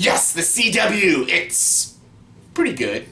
Yes, the CW, it's pretty good.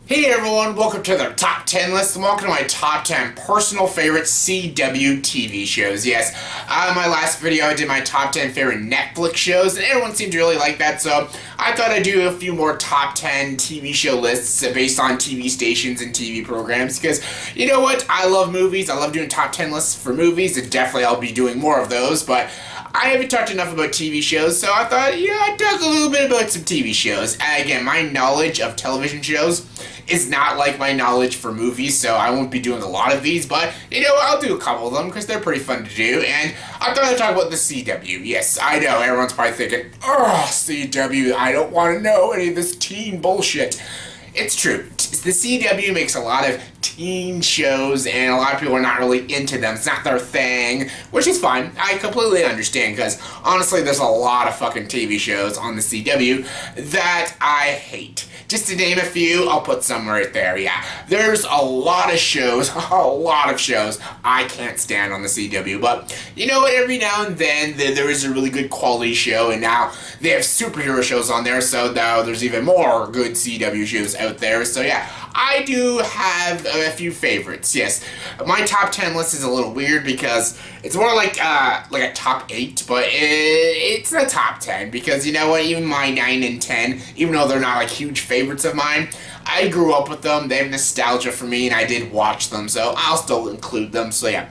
Hey everyone, welcome to the Top 10 list, and welcome to my Top 10 personal favorite CW TV shows. Yes, my last video I did my Top 10 favorite Netflix shows, and everyone seemed to really like that, so I thought I'd do a few more Top 10 TV show lists based on TV stations and TV programs, because, you know what, I love movies, I love doing Top 10 lists for movies, and definitely I'll be doing more of those, but I haven't talked enough about TV shows, so I thought, I'd talk a little bit about some TV shows. And again, my knowledge of television shows is not like my knowledge for movies, so I won't be doing a lot of these, but, I'll do a couple of them, because they're pretty fun to do, and I thought I'd talk about the CW. Yes, I know, everyone's probably thinking, CW, I don't want to know any of this teen bullshit. It's true. The CW makes a lot of teen shows, and a lot of people are not really into them. It's not their thing, which is fine. I completely understand, because honestly, there's a lot of fucking TV shows on the CW that I hate. Just to name a few, I'll put some right there, yeah. There's a lot of shows I can't stand on the CW, but you know what, every now and then there is a really good quality show, and now they have superhero shows on there, so now there's even more good CW shows out there, so yeah. I do have a few favorites, yes. My top 10 list is a little weird because it's more like a top 8, but it's a top 10 because, you know what, even my 9 and 10, even though they're not like huge favorites of mine, I grew up with them, they have nostalgia for me, and I did watch them, so I'll still include them, so yeah.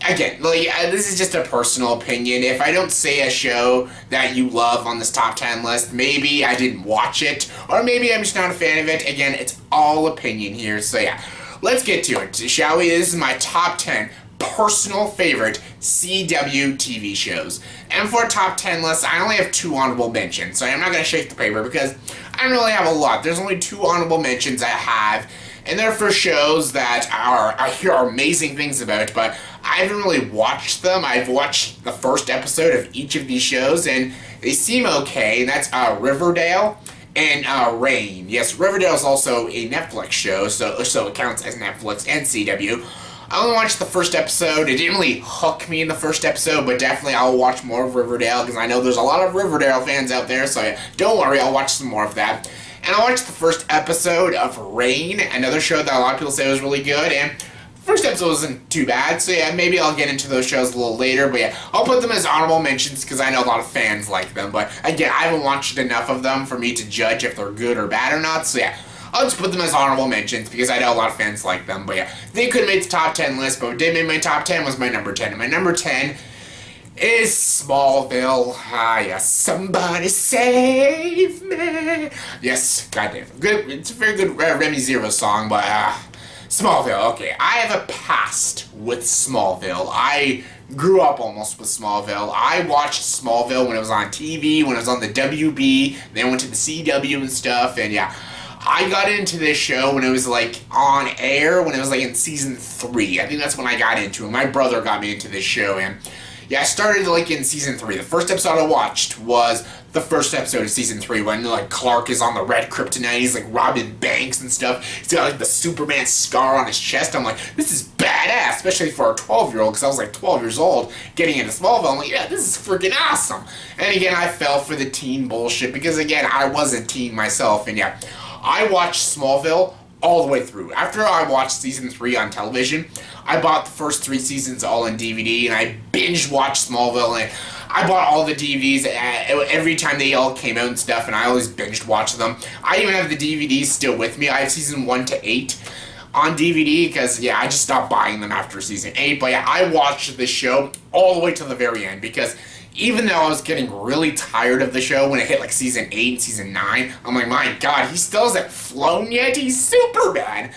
Again, this is just a personal opinion. If I don't say a show that you love on this top 10 list, maybe I didn't watch it, or maybe I'm just not a fan of it. Again, it's all opinion here, so yeah. Let's get to it, shall we? This is my top 10 personal favorite CW TV shows. And for a top 10 list, I only have 2 honorable mentions, so I'm not going to shake the paper because I don't really have a lot. There's only 2 honorable mentions I have, and they're for shows that I hear amazing things about, but I haven't really watched them. I've watched the first episode of each of these shows, and they seem okay, and that's Riverdale and Reign. Yes, Riverdale is also a Netflix show, so it counts as Netflix and CW. I only watched the first episode. It didn't really hook me in the first episode, but definitely I'll watch more of Riverdale, because I know there's a lot of Riverdale fans out there, so yeah, don't worry, I'll watch some more of that. And I watched the first episode of Reign, another show that a lot of people say was really good, and the first episode wasn't too bad, so yeah, maybe I'll get into those shows a little later, but yeah, I'll put them as honorable mentions because I know a lot of fans like them, but again, I haven't watched enough of them for me to judge if they're good or bad or not, so yeah, I'll just put them as honorable mentions because I know a lot of fans like them, but yeah, they could have made the top 10 list, but what did make my top 10 was my number 10, and my number 10 is Smallville. Yes, somebody save me. Yes, goddamn. Good. It's a very good Remy Zero song, but Smallville. Okay, I have a past with Smallville. I grew up almost with Smallville. I watched Smallville when it was on TV, when it was on the WB, then went to the CW and stuff, and yeah. I got into this show when it was on air, when it was in season 3. I think that's when I got into it. My brother got me into this show, and yeah, I started in season 3. The first episode I watched was the first episode of season 3 when Clark is on the red kryptonite, he's robbing banks and stuff. He's got the Superman scar on his chest. I'm like, this is badass, especially for a 12-year-old, because I was 12 years old getting into Smallville. I'm like, yeah, this is freaking awesome. And again, I fell for the teen bullshit because again, I was a teen myself, and yeah, I watched Smallville all the way through. After I watched season 3 on television, I bought the first 3 seasons all on DVD, and I binge watched Smallville, and I bought all the DVDs every time they all came out and stuff, and I always binged watched them. I even have the DVDs still with me. I have season 1 to 8 on DVD, because, yeah, I just stopped buying them after season 8, but yeah, I watched this show all the way to the very end, because even though I was getting really tired of the show when it hit season 8 and season 9, I'm like, my god, he still hasn't flown yet? He's Superman!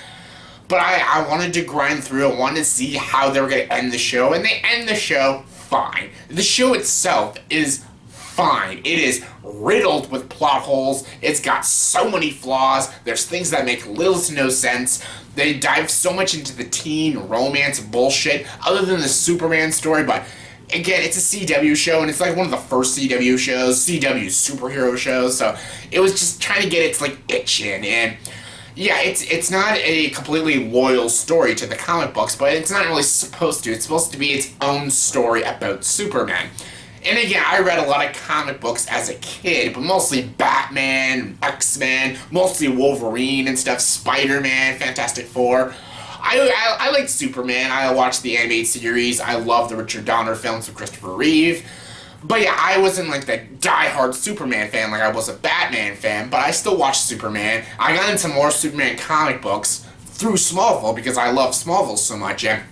But I wanted to grind through, I wanted to see how they were going to end the show, and they end the show fine. The show itself is fine. It is riddled with plot holes, it's got so many flaws, there's things that make little to no sense, they dive so much into the teen romance bullshit, other than the Superman story, but again, it's a CW show, and it's one of the first CW shows, CW superhero shows, so it was just trying to get its itch in, and yeah, it's not a completely loyal story to the comic books, but it's not really supposed to. It's supposed to be its own story about Superman. And again, I read a lot of comic books as a kid, but mostly Batman, X-Men, mostly Wolverine and stuff, Spider-Man, Fantastic Four. I like Superman. I watched the animated series. I love the Richard Donner films with Christopher Reeve. But yeah, I wasn't like the die-hard Superman fan like I was a Batman fan, but I still watched Superman. I got into more Superman comic books through Smallville because I love Smallville so much. And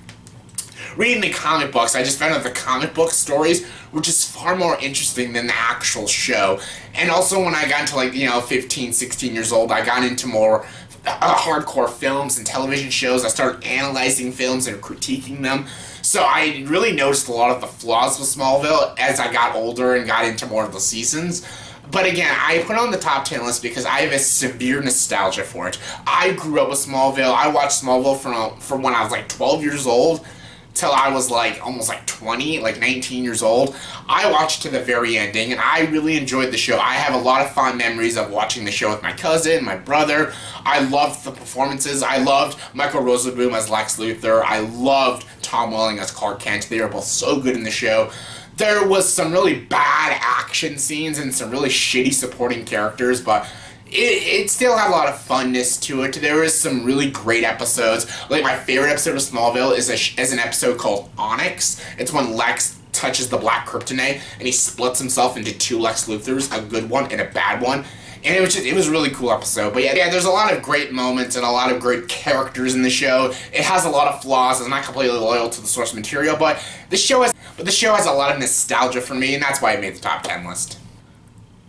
reading the comic books, I just found out the comic book stories were just far more interesting than the actual show. And also when I got into 15, 16 years old, I got into more hardcore films and television shows. I started analyzing films and critiquing them. So I really noticed a lot of the flaws with Smallville as I got older and got into more of the seasons. But again, I put it on the top 10 list because I have a severe nostalgia for it. I grew up with Smallville. I watched Smallville from when I was 12 years old till I was almost 20, 19 years old. I watched to the very ending, and I really enjoyed the show. I have a lot of fond memories of watching the show with my cousin, my brother. I loved the performances. I loved Michael Rosenbaum as Lex Luthor. I loved Tom Welling as Clark Kent. They were both so good in the show. There was some really bad action scenes and some really shitty supporting characters, but it still had a lot of funness to it. There was some really great episodes. My favorite episode of Smallville is an episode called Onyx. It's when Lex touches the black kryptonite and he splits himself into two Lex Luthors, a good one and a bad one. And it was a really cool episode. But yeah, there's a lot of great moments and a lot of great characters in the show. It has a lot of flaws. It's not completely loyal to the source material, but the show has a lot of nostalgia for me, and that's why I made the top 10 list.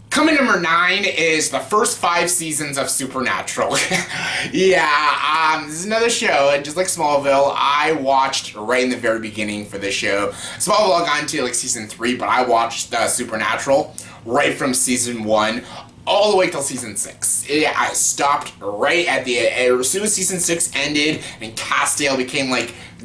Coming number 9 is the first 5 seasons of Supernatural. Yeah, this is another show, just like Smallville. I watched right in the very beginning for this show. Smallville I got into season 3, but I watched Supernatural right from season 1 all the way till season 6. Yeah, I stopped right at as soon as season 6 ended and Castiel became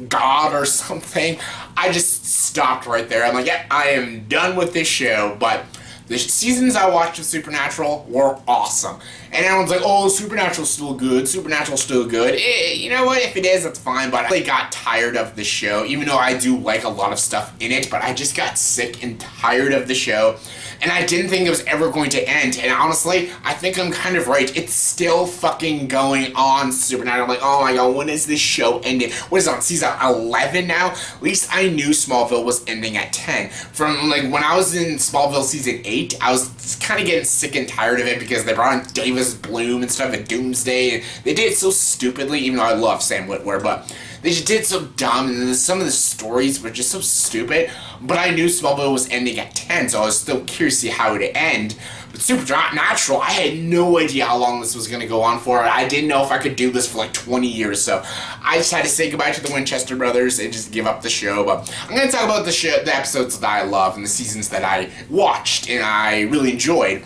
God or something. I just stopped right there. I'm yeah, I am done with this show, but the seasons I watched of Supernatural were awesome. And everyone's oh, Supernatural's still good, Supernatural's still good. You know what, if it is, that's fine, but I got tired of the show, even though I do like a lot of stuff in it, but I just got sick and tired of the show. And I didn't think it was ever going to end, and honestly, I think I'm kind of right. It's still fucking going on, Supernatural. I'm oh my god, when is this show ending? What is it, on season 11 now? At least I knew Smallville was ending at 10. From, when I was in Smallville season 8, I was kind of getting sick and tired of it because they brought in Davis Bloom and stuff at Doomsday, and they did it so stupidly, even though I love Sam Witwer, but they just did it so dumb, and some of the stories were just so stupid. But I knew Smallville was ending at 10, so I was still curious to see how it would end. But Supernatural, I had no idea how long this was going to go on for. I didn't know if I could do this for 20 years, so I just had to say goodbye to the Winchester brothers and just give up the show. But I'm going to talk about the episodes that I love and the seasons that I watched and I really enjoyed,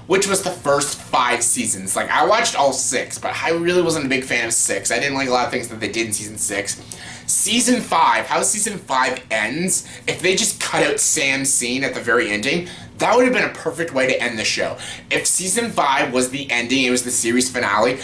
which was the first 5 seasons. I watched all 6, but I really wasn't a big fan of 6. I didn't like a lot of things that they did in season 6. Season 5, how season 5 ends, if they just cut out Sam's scene at the very ending, that would have been a perfect way to end the show. If season 5 was the ending, it was the series finale,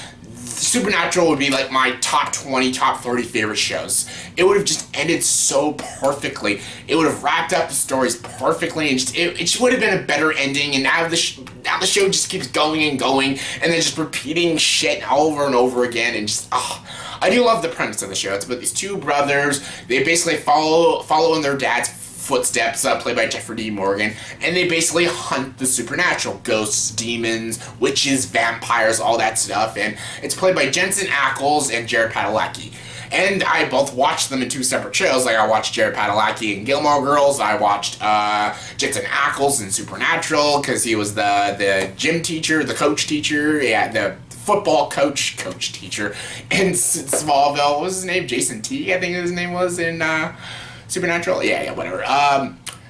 Supernatural would be my top 20, top 30 favorite shows. It would have just ended so perfectly. It would have wrapped up the stories perfectly, and it just would have been a better ending. And now the show just keeps going and going, and then just repeating shit over and over again, and just I do love the premise of the show. It's about these 2 brothers. They basically follow in their dad's footsteps, played by Jeffrey D. Morgan, and they basically hunt the supernatural, ghosts, demons, witches, vampires, all that stuff, and it's played by Jensen Ackles and Jared Padalecki. And I both watched them in 2 separate shows. I watched Jared Padalecki in Gilmore Girls. I watched Jensen Ackles in Supernatural because he was the gym teacher, the coach teacher, the football coach teacher in Smallville. What was his name? Jason T, I think his name was in Supernatural? Yeah, whatever.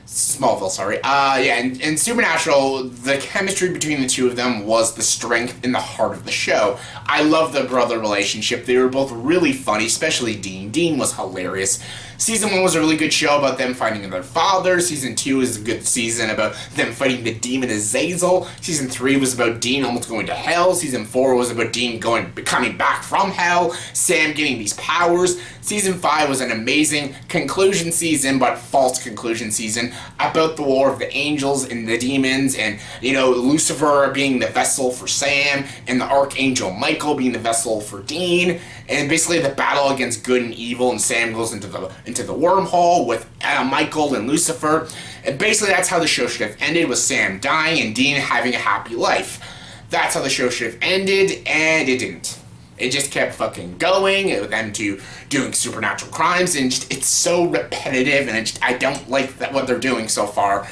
Smallville, sorry. In Supernatural, the chemistry between the 2 of them was the strength in the heart of the show. I love the brother relationship. They were both really funny, especially Dean. Dean was hilarious. Season 1 was a really good show about them finding their father. Season 2 is a good season about them fighting the demon Azazel. Season 3 was about Dean almost going to hell. Season 4 was about Dean coming back from hell. Sam getting these powers. Season 5 was an amazing conclusion season, but false conclusion season. about the war of the angels and the demons, and, you know, Lucifer being the vessel for Sam, and the Archangel Michael being the vessel for Dean, and basically the battle against good and evil, and Sam goes into the wormhole with Michael and Lucifer, and basically that's how the show should have ended, with Sam dying and Dean having a happy life. That's how the show should have ended, and it didn't. It just kept fucking going, with them two doing supernatural crimes, and it's so repetitive, and I don't like what they're doing so far.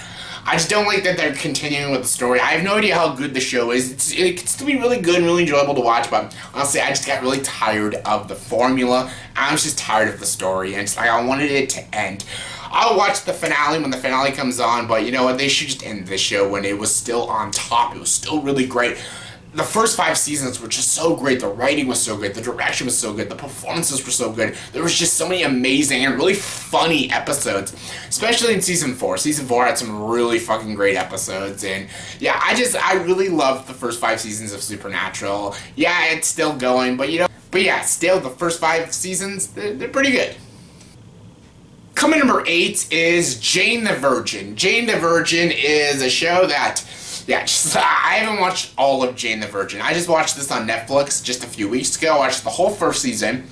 I just don't like that they're continuing with the story. I have no idea how good the show is. It can still be really good and really enjoyable to watch, but honestly, I just got really tired of the formula. I was just tired of the story, and I wanted it to end. I'll watch the finale when the finale comes on, but you know what? They should just end the show when it was still on top. It was still really great. The first 5 seasons were just so great. The writing was so good. The direction was so good. The performances were so good. There was just so many amazing and really funny episodes, especially in season 4. Season 4 had some really fucking great episodes, and yeah, I really loved the first 5 seasons of Supernatural. Yeah, it's still going, but yeah, still the first 5 seasons, they're pretty good. Coming number 8 is Jane the Virgin. Jane the Virgin is a show that, I haven't watched all of Jane the Virgin. I just watched this on Netflix just a few weeks ago. I watched the whole first season.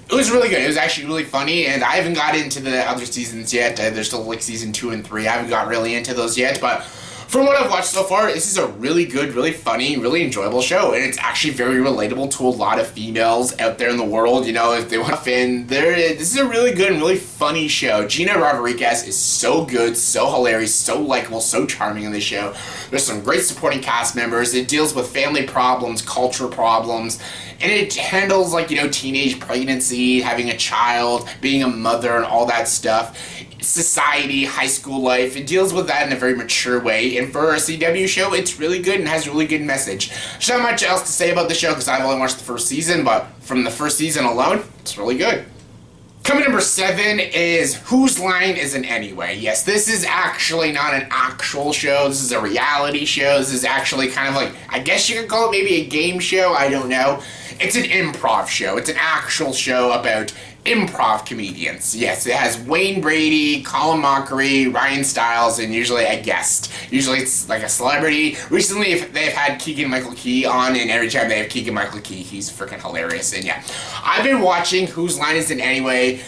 It was really good. It was actually really funny, and I haven't got into the other seasons yet. There's still like season 2 and 3. I haven't got really into those yet, but from what I've watched so far, this is a really good, really funny, really enjoyable show, and it's actually very relatable to a lot of females out there in the world. You know, if they want to fit there, this is a really good and really funny show. Gina Rodriguez is so good, so hilarious, so likable, so charming in this show. There's some great supporting cast members. It deals with family problems, culture problems, and it handles, like, you know, teenage pregnancy, having a child, being a mother, and all that stuff. Society, high school life. It deals with that in a very mature way, and for a CW show, it's really good and has a really good message. There's not much else to say about the show because I've only watched the first season, but from the first season alone, it's really good. Coming number 7 is Whose Line Is It Anyway? Yes, this is actually not an actual show. This is a reality show. This is actually kind of like, I guess you could call it maybe a game show. I don't know. It's an improv show. It's an actual show about improv comedians. Yes, it has Wayne Brady, Colin Mockery, Ryan Stiles, and usually a guest. Usually it's like a celebrity. Recently they've had Keegan-Michael Key on, and every time they have Keegan-Michael Key, he's freaking hilarious. And yeah, I've been watching Whose Line Is It Anyway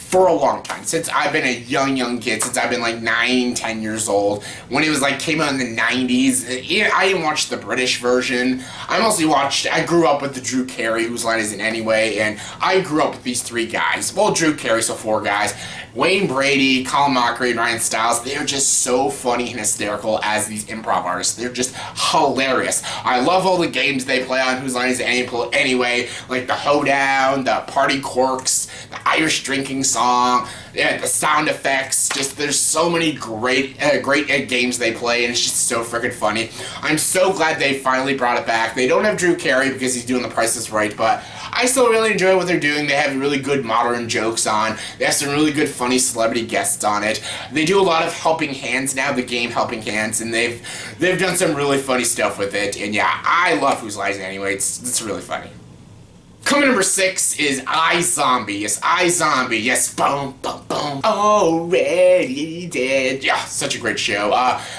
for a long time, since I've been a young kid, since I've been like 9, 10 years old, when it was like, came out in the 90s. I didn't watch the British version. I grew up with the Drew Carey, Whose Line Is It Anyway, and I grew up with these 3 guys. Well, Drew Carey, so 4 guys. Wayne Brady, Colin Mockery, and Ryan Stiles. They are just so funny and hysterical as these improv artists. They're just hilarious. I love all the games they play on Whose Line Is It Anyway, like the hoedown, the party quirks, the Irish drinking song, the sound effects. Just, there's so many great games they play, and it's just so freaking funny. I'm so glad they finally brought it back. They don't have Drew Carey because he's doing The Price is Right, but I still really enjoy what they're doing. They have really good modern jokes on. They have some really good funny celebrity guests on it. They do a lot of Helping Hands now, the game Helping Hands, and they've done some really funny stuff with it. And yeah, I love Whose Line Is It Anyway. It's really funny. Coming number 6 is iZombie. Yes, iZombie. Yes, boom, boom, boom. Already dead. Yeah, such a great show.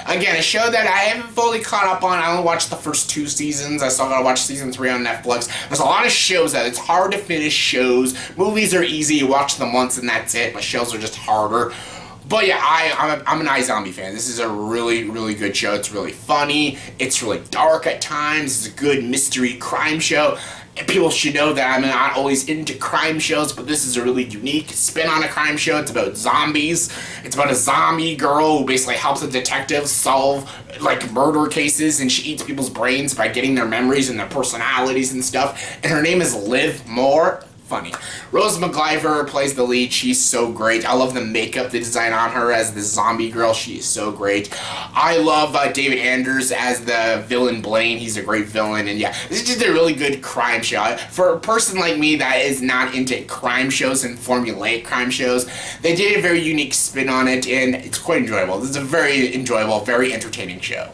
Again, a show that I haven't fully caught up on. I only watched the first 2 seasons. I still gotta watch season 3 on Netflix. There's a lot of shows that it's hard to finish shows. Movies are easy. You watch them once and that's it. But shows are just harder. But yeah, I'm an iZombie fan. This is a really, really good show. It's really funny. It's really dark at times. It's a good mystery crime show. And people should know that I'm not always into crime shows, but this is a really unique spin on a crime show. It's about zombies. It's about a zombie girl who basically helps a detective solve, like, murder cases, and she eats people's brains by getting their memories and their personalities and stuff. And her name is Liv Moore. Funny. Rose McIver plays the lead. She's so great. I love the makeup they design on her as the zombie girl. She is so great. I love David Anders as the villain Blaine. He's a great villain. And yeah, this is just a really good crime show. For a person like me that is not into crime shows and formulaic crime shows, they did a very unique spin on it, and it's quite enjoyable. This is a very enjoyable, very entertaining show.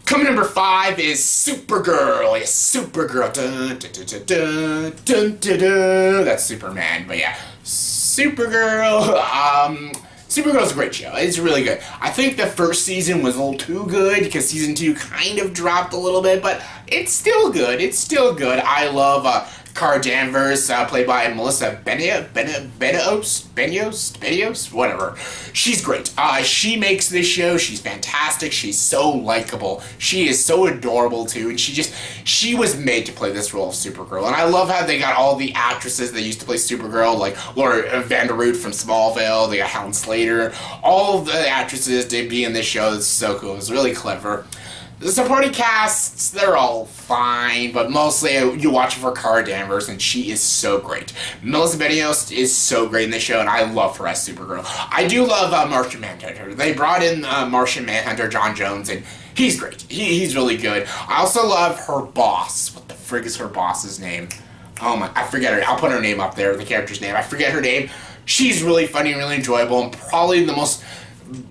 Coming number 5 is Supergirl. Yes, Supergirl. Dun, dun, dun, dun, dun, dun, dun. That's Superman, but yeah, Supergirl. Supergirl's a great show. It's really good. I think the first season was a little too good because season 2 kind of dropped a little bit, but it's still good. It's still good. I love Cara Danvers, played by Melissa Benoist, whatever. She's great. She makes this show. She's fantastic. She's so likable. She is so adorable too, and she was made to play this role of Supergirl. And I love how they got all the actresses that used to play Supergirl, like Laura Vanderroot from Smallville. They got Helen Slater. All of the actresses did be in this show. It's so cool. It was really clever. The supporting casts, they're all fine, but mostly you watch it for Cara Danvers, and she is so great. Melissa Benoist is so great in this show, and I love her as Supergirl. I do love Martian Manhunter. They brought in Martian Manhunter, John Jones, and he's great. He's really good. I also love her boss. What the frig is her boss's name? Oh my, I forget her. I'll put her name up there, the character's name. I forget her name. She's really funny, really enjoyable, and probably the most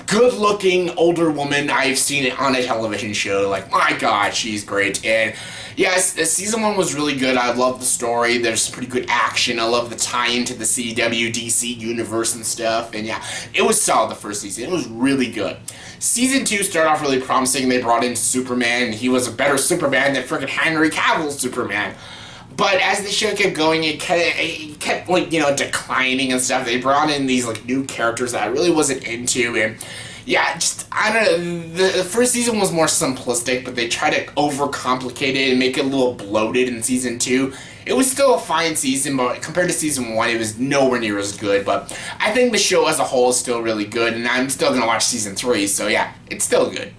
good-looking older woman I've seen on a television show. Like, my God, she's great. And yes, season 1 was really good. I love the story. There's some pretty good action. I love the tie-in to the CW, DC universe and stuff. And yeah, it was solid the first season. It was really good. Season 2 started off really promising. They brought in Superman, and he was a better Superman than freaking Henry Cavill's Superman. But as the show kept going, it kept like, declining and stuff. They brought in these, like, new characters that I really wasn't into, and yeah, I don't know, the first season was more simplistic, but they tried to overcomplicate it and make it a little bloated in season 2. It was still a fine season, but compared to season 1, it was nowhere near as good, but I think the show as a whole is still really good, and I'm still gonna watch season 3, so yeah, it's still good.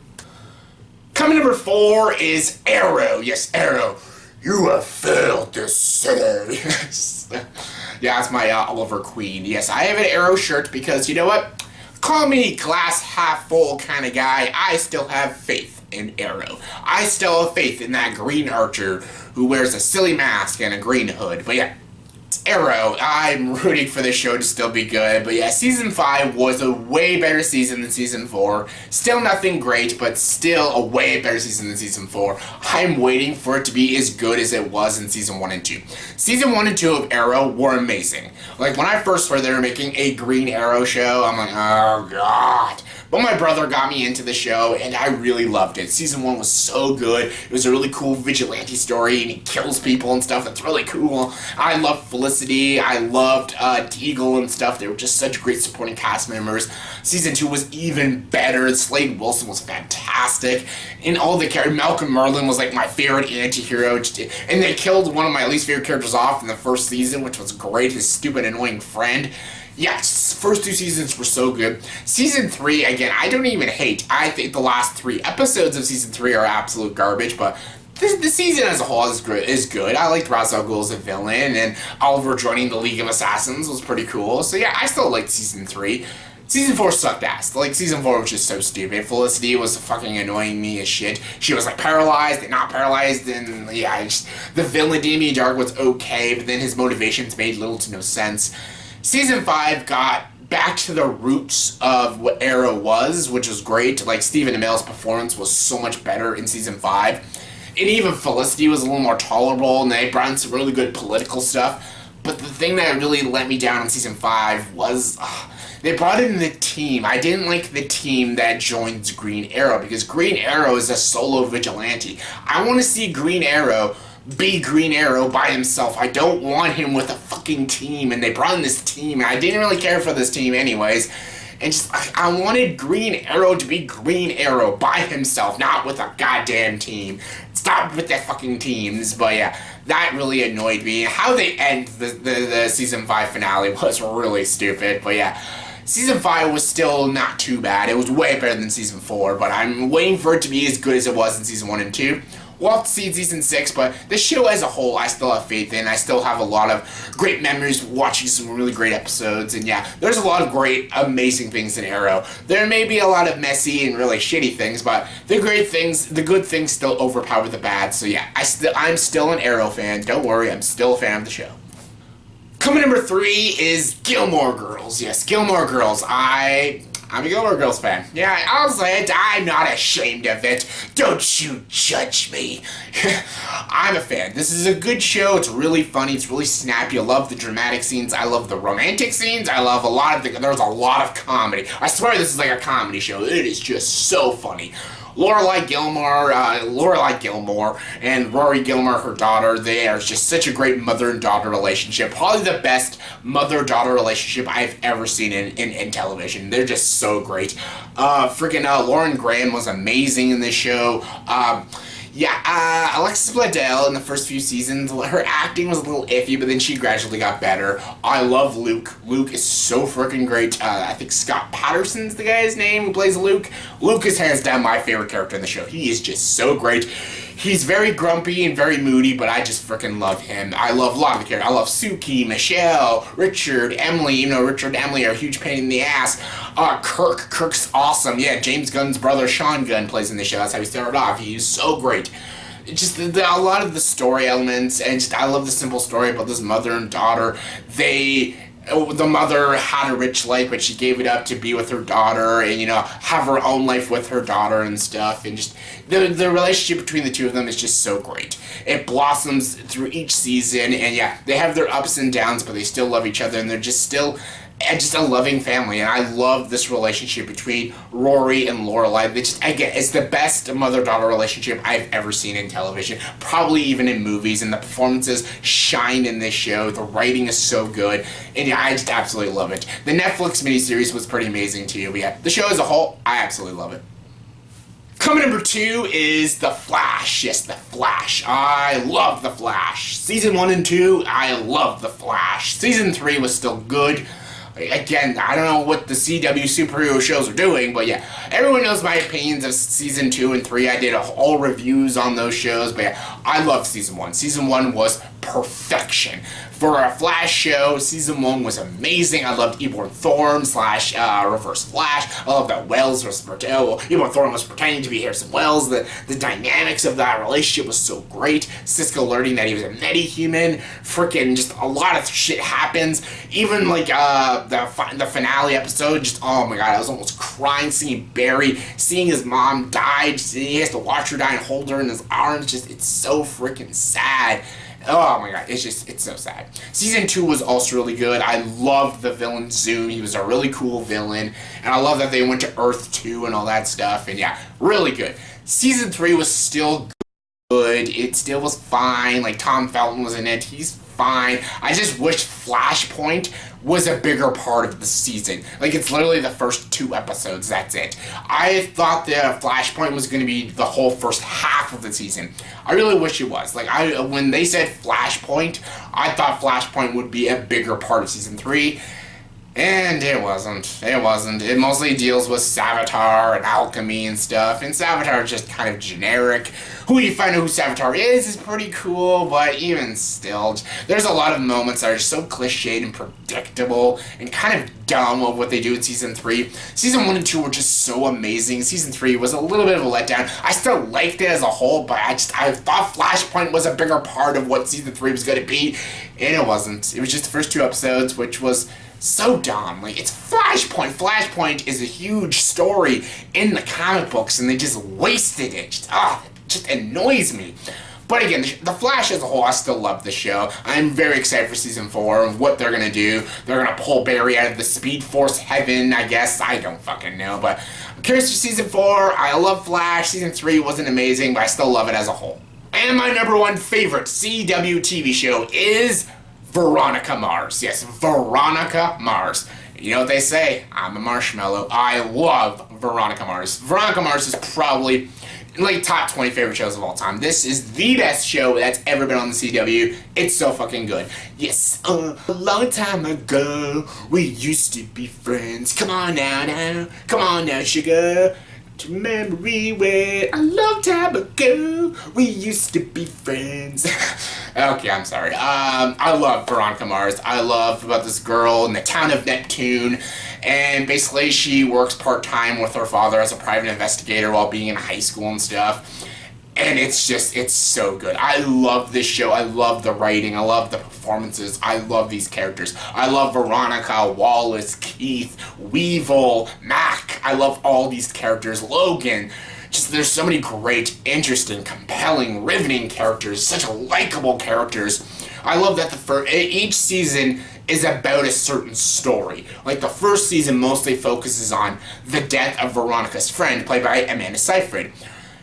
Coming number 4 is Arrow. Yes, Arrow. You have failed this city. Yeah, that's my Oliver Queen. Yes, I have an Arrow shirt because, you know what? Call me glass half full kind of guy. I still have faith in Arrow. I still have faith in that Green Archer who wears a silly mask and a green hood. But yeah, it's Arrow. I'm rooting for this show to still be good. But yeah, season 5 was a way better season than season 4. Still nothing great, but still a way better season than season 4. I'm waiting for it to be as good as it was in season 1 and 2. Season 1 and 2 of Arrow were amazing. Like, when I first heard they were making a Green Arrow show, I'm like, oh God. But my brother got me into the show, and I really loved it. Season 1 was so good. It was a really cool vigilante story, and he kills people and stuff. That's really cool. I loved Felicity. I loved Deagle and stuff. They were just such great supporting cast members. Season 2 was even better. Slade Wilson was fantastic. And all the characters, Malcolm Merlin was like my favorite anti-hero. And they killed one of my least favorite characters off in the first season, which was great. His stupid, annoying friend. Yes, first 2 seasons were so good. Season 3, again, I don't even hate. I think the last 3 episodes of season 3 are absolute garbage, but the season as a whole is good. I liked Ra's al Ghul as a villain, and Oliver joining the League of Assassins was pretty cool. So yeah, I still liked season 3. Season 4 sucked ass. Like, season 4 was just so stupid. Felicity was fucking annoying me as shit. She was, like, paralyzed and not paralyzed, and yeah, the villain, Damien Dark, was okay, but then his motivations made little to no sense. Season 5 got back to the roots of what Arrow was, which was great. Like, Stephen Amell's performance was so much better in season 5. And even Felicity was a little more tolerable, and they brought in some really good political stuff. But the thing that really let me down in season 5 was they brought in the team. I didn't like the team that joins Green Arrow, because Green Arrow is a solo vigilante. I want to see Green Arrow be Green Arrow by himself. I don't want him with a fucking team, and they brought in this team, and I didn't really care for this team anyways, and just, I wanted Green Arrow to be Green Arrow by himself, not with a goddamn team. Stop with the fucking teams. But yeah, that really annoyed me. How they end the season 5 finale was really stupid, but yeah. Season 5 was still not too bad. It was way better than season 4, but I'm waiting for it to be as good as it was in season 1 and 2. We'll have to see in season 6, but the show as a whole, I still have faith in. I still have a lot of great memories watching some really great episodes, and yeah, there's a lot of great, amazing things in Arrow. There may be a lot of messy and really shitty things, but the great things, the good things still overpower the bad, so yeah, I'm still an Arrow fan. Don't worry, I'm still a fan of the show. Coming number 3 is Gilmore Girls. Yes, Gilmore Girls. I I'm a Gilmore Girls fan. Yeah, I'll say it. I'm not ashamed of it. Don't you judge me. I'm a fan. This is a good show. It's really funny. It's really snappy. I love the dramatic scenes. I love the romantic scenes. I love a lot of there's a lot of comedy. I swear this is like a comedy show. It is just so funny. Lorelai Gilmore, and Rory Gilmore, her daughter, they are just such a great mother and daughter relationship. Probably the best mother-daughter relationship I've ever seen in television. They're just so great. Lauren Graham was amazing in this show. Alexis Bledel in the first few seasons, her acting was a little iffy, but then she gradually got better. I love Luke. Luke is so freaking great. I think Scott Patterson's the guy's name who plays Luke. Luke is hands down my favorite character in the show. He is just so great. He's very grumpy and very moody, but I just freaking love him. I love a lot of the characters. I love Suki, Michelle, Richard, Emily. You know, Richard and Emily are a huge pain in the ass. Kirk's awesome. Yeah, James Gunn's brother, Sean Gunn, plays in the show. That's how he started off. He's so great. Just a lot of the story elements, and just I love the simple story about this mother and daughter. The mother had a rich life, but she gave it up to be with her daughter and, have her own life with her daughter and stuff. And just the relationship between the two of them is just so great. It blossoms through each season, and yeah, they have their ups and downs, but they still love each other, and they're just still just a loving family. And I love this relationship between Rory and Lorelai. It's the best mother-daughter relationship I've ever seen in television, probably even in movies, and the performances shine in this show. The writing is so good, and yeah, I just absolutely love it. The Netflix miniseries was pretty amazing too, but yeah, the show as a whole, I absolutely love it. Coming number 2 is The Flash. Yes, The Flash. I love The Flash. Season 1 and 2, I love The Flash. Season 3 was still good. Again, I don't know what the CW superhero shows are doing, but yeah, everyone knows my opinions of Season 2 and 3. I did all reviews on those shows, but yeah, I love Season 1. Season 1 was perfection. For a Flash show, Season 1 was amazing. I loved Eborn Thorne / Reverse Flash. I love that Wells was Eborn Thorne was pretending to be Harrison Wells. The dynamics of that relationship was so great. Cisco learning that he was a metahuman. Freaking just a lot of shit happens. Even like the finale episode, just oh my god, I was almost crying seeing Barry, seeing his mom die. He has to watch her die and hold her in his arms. Just it's so freaking sad. Oh my god, it's so sad. Season 2 was also really good. I loved the villain Zoom. He was a really cool villain. And I love that they went to Earth 2 and all that stuff. And yeah, really good. Season 3 was still good. It still was fine. Like, Tom Felton was in it. He's fine. I just wish Flashpoint was a bigger part of the season. Like, it's literally the first 2 episodes, that's it. I thought the Flashpoint was going to be the whole first half of the season. I really wish it was. Like, when they said Flashpoint, I thought Flashpoint would be a bigger part of Season 3. And it wasn't. It wasn't. It mostly deals with Savitar and alchemy and stuff. And Savitar is just kind of generic. Who you find out who Savitar is pretty cool, but even still, there's a lot of moments that are so cliched and predictable and kind of dumb of what they do in Season 3. Season 1 and 2 were just so amazing. Season 3 was a little bit of a letdown. I still liked it as a whole, but I thought Flashpoint was a bigger part of what Season 3 was going to be, and it wasn't. It was just the first 2 episodes, which was so dumb. Like, it's Flashpoint. Flashpoint is a huge story in the comic books, and they just wasted it. Just annoys me. But again, the Flash as a whole, I still love the show. I'm very excited for Season 4 of what they're going to do. They're going to pull Barry out of the Speed Force heaven, I guess. I don't fucking know, but I'm curious for Season 4. I love Flash. Season 3 wasn't amazing, but I still love it as a whole. And my number 1 favorite CW TV show is Veronica Mars. Yes, Veronica Mars. You know what they say? I'm a marshmallow. I love Veronica Mars. Veronica Mars is probably like top 20 favorite shows of all time. This is the best show that's ever been on the CW. It's so fucking good. Yes, a long time ago, we used to be friends. Come on now. Come on now, sugar. To memory where a long time ago we used to be friends. Okay, I'm sorry. I love Veronica Mars. I love about this girl in the town of Neptune, and basically she works part-time with her father as a private investigator while being in high school and stuff. And it's so good. I love this show. I love the writing. I love the performances. I love these characters. I love Veronica, Wallace, Keith, Weevil, Max, I love all these characters. Logan, just there's so many great, interesting, compelling, riveting characters, such likable characters. I love that each season is about a certain story. Like the first season mostly focuses on the death of Veronica's friend, played by Amanda Seyfried.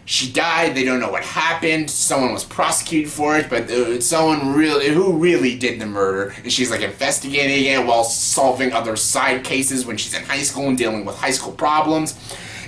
She died, they don't know what happened, someone was prosecuted for it, but who really did the murder, and she's like investigating it while solving other side cases when she's in high school and dealing with high school problems.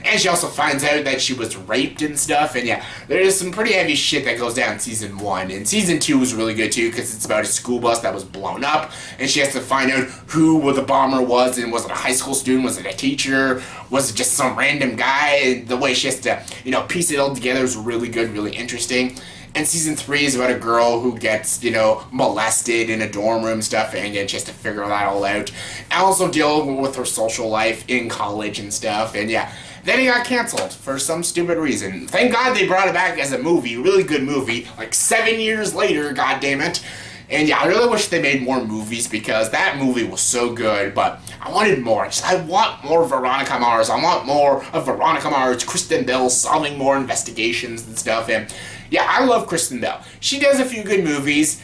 And she also finds out that she was raped and stuff, and yeah, there's some pretty heavy shit that goes down in season 1. And season 2 was really good too, because it's about a school bus that was blown up, and she has to find out who the bomber was, and was it a high school student, was it a teacher, was it just some random guy, and the way she has to, piece it all together is really good, really interesting. And season 3 is about a girl who gets, molested in a dorm room stuff, and again, she has to figure that all out. And also deal with her social life in college and stuff, and yeah. Then he got canceled for some stupid reason. Thank God they brought it back as a movie, really good movie, like 7 years later, goddammit. And yeah, I really wish they made more movies because that movie was so good, but I wanted more. I want more Veronica Mars. I want more of Veronica Mars, Kristen Bell solving more investigations and stuff. And yeah, I love Kristen Bell. She does a few good movies.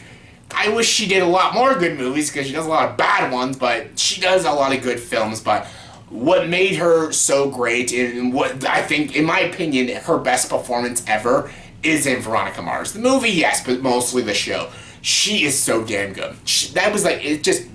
I wish she did a lot more good movies because she does a lot of bad ones, but she does a lot of good films. But what made her so great, and what I think, in my opinion, her best performance ever is in Veronica Mars. The movie, yes, but mostly the show. She is so damn good. That was like, it's just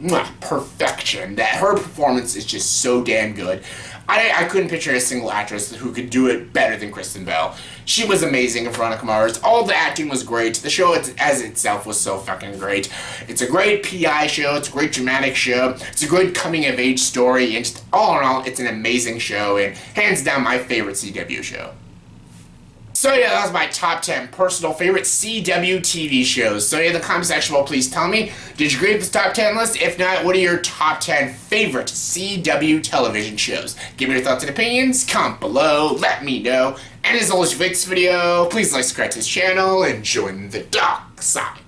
perfection. That her performance is just so damn good. I couldn't picture a single actress who could do it better than Kristen Bell. She was amazing in Veronica Mars. All the acting was great. The show as itself was so fucking great. It's a great PI show. It's a great dramatic show. It's a great coming-of-age story. And just all in all, it's an amazing show. And hands down, my favorite CW show. So yeah, that was my top 10 personal favorite CW TV shows. So yeah, in the comment section below, please tell me, did you agree with this top 10 list? If not, what are your top 10 favorite CW television shows? Give me your thoughts and opinions, comment below, let me know. And as always, if you like this video, please like, subscribe to this channel, and join the dark side.